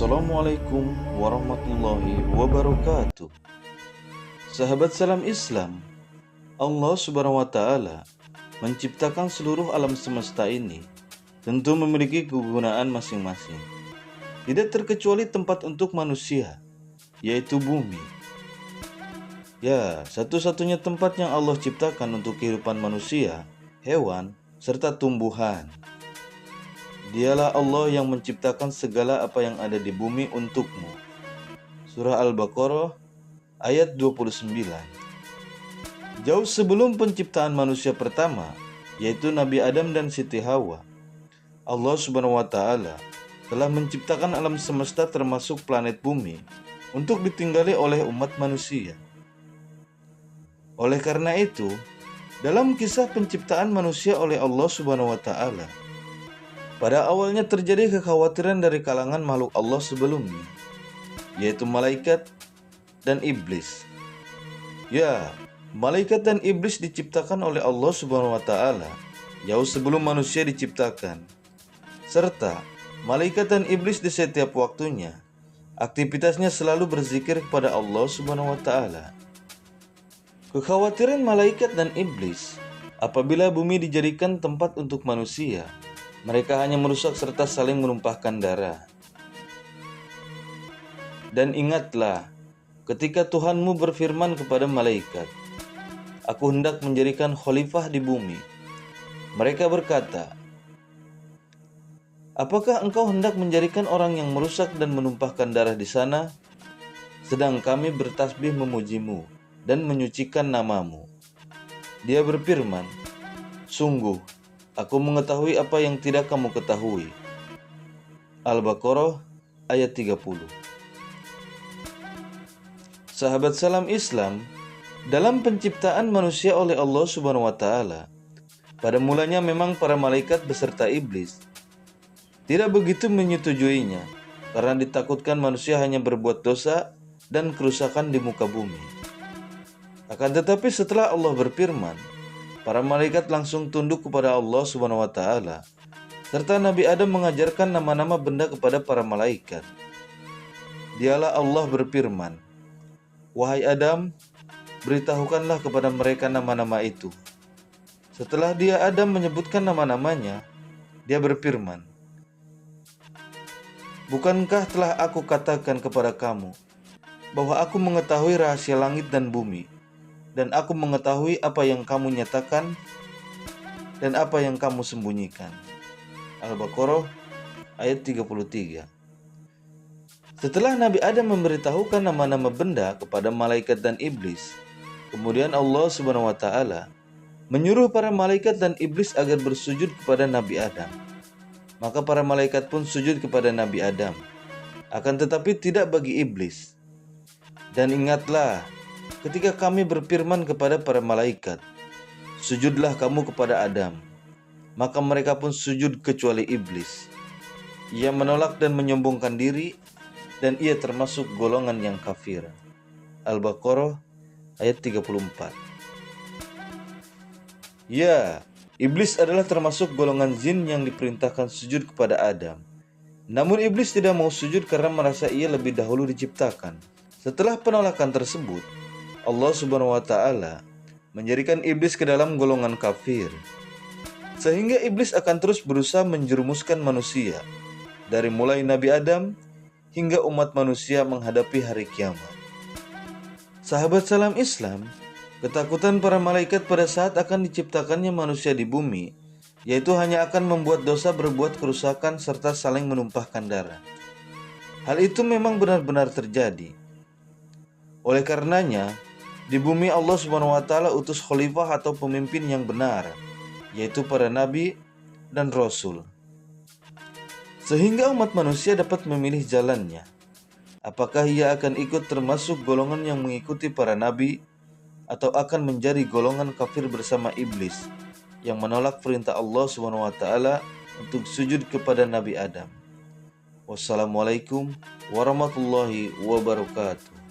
Assalamualaikum warahmatullahi wabarakatuh. Sahabat salam Islam, Allah Subhanahu wa Ta'ala menciptakan seluruh alam semesta ini tentu memiliki kegunaan masing-masing. Tidak terkecuali tempat untuk manusia, yaitu bumi. Ya, satu-satunya tempat yang Allah ciptakan untuk kehidupan manusia, hewan, serta tumbuhan. Dialah Allah yang menciptakan segala apa yang ada di bumi untukmu. Surah Al-Baqarah ayat 29. Jauh sebelum penciptaan manusia pertama, yaitu Nabi Adam dan Siti Hawa, Allah Subhanahu wa Ta'ala telah menciptakan alam semesta termasuk planet bumi untuk ditinggali oleh umat manusia. Oleh karena itu, dalam kisah penciptaan manusia oleh Allah Subhanahu wa Ta'ala, pada awalnya terjadi kekhawatiran dari kalangan makhluk Allah sebelumnya, yaitu malaikat dan iblis. Ya, malaikat dan iblis diciptakan oleh Allah Subhanahu wa Ta'ala jauh sebelum manusia diciptakan. Serta malaikat dan iblis di setiap waktunya aktivitasnya selalu berzikir kepada Allah Subhanahu wa Ta'ala. Kekhawatiran malaikat dan iblis apabila bumi dijadikan tempat untuk manusia, mereka hanya merusak serta saling menumpahkan darah. Dan ingatlah, ketika Tuhanmu berfirman kepada malaikat, "Aku hendak menjadikan khalifah di bumi." Mereka berkata, "Apakah engkau hendak menjadikan orang yang merusak dan menumpahkan darah di sana? Sedang kami bertasbih memujimu dan menyucikan namamu." Dia berfirman, "Sungguh, aku mengetahui apa yang tidak kamu ketahui." Al-Baqarah ayat 30. Sahabat salam Islam, dalam penciptaan manusia oleh Allah Subhanahu wa Ta'ala, pada mulanya memang para malaikat beserta iblis tidak begitu menyetujuinya karena ditakutkan manusia hanya berbuat dosa dan kerusakan di muka bumi. Akan tetapi setelah Allah berfirman, para malaikat langsung tunduk kepada Allah Subhanahu wa Ta'ala, serta Nabi Adam mengajarkan nama-nama benda kepada para malaikat. Dialah Allah berfirman, "Wahai Adam, beritahukanlah kepada mereka nama-nama itu." Setelah dia Adam menyebutkan nama-namanya, dia berfirman, "Bukankah telah aku katakan kepada kamu bahwa aku mengetahui rahasia langit dan bumi, dan aku mengetahui apa yang kamu nyatakan dan apa yang kamu sembunyikan." Al-Baqarah ayat 33. Setelah Nabi Adam memberitahukan nama-nama benda kepada malaikat dan iblis, kemudian Allah Subhanahu wa Ta'ala menyuruh para malaikat dan iblis agar bersujud kepada Nabi Adam. Maka para malaikat pun sujud kepada Nabi Adam, akan tetapi tidak bagi iblis. Dan ingatlah, ketika kami berfirman kepada para malaikat, "Sujudlah kamu kepada Adam," maka mereka pun sujud kecuali iblis. Ia menolak dan menyombongkan diri, dan ia termasuk golongan yang kafir. Al-Baqarah ayat 34. Ya, iblis adalah termasuk golongan jin yang diperintahkan sujud kepada Adam. Namun iblis tidak mau sujud karena merasa ia lebih dahulu diciptakan. Setelah penolakan tersebut, Allah Subhanahu wa Ta'ala menjadikan iblis ke dalam golongan kafir, sehingga iblis akan terus berusaha menjerumuskan manusia dari mulai Nabi Adam hingga umat manusia menghadapi hari kiamat. Sahabat salam Islam, ketakutan para malaikat pada saat akan diciptakannya manusia di bumi, yaitu hanya akan membuat dosa, berbuat kerusakan, serta saling menumpahkan darah. Hal itu memang benar-benar terjadi. Oleh karenanya, di bumi Allah Subhanahu wa Ta'ala utus khalifah atau pemimpin yang benar, yaitu para nabi dan rasul, sehingga umat manusia dapat memilih jalannya. Apakah ia akan ikut termasuk golongan yang mengikuti para nabi, atau akan menjadi golongan kafir bersama iblis yang menolak perintah Allah Subhanahu wa Ta'ala untuk sujud kepada Nabi Adam. Wassalamualaikum warahmatullahi wabarakatuh.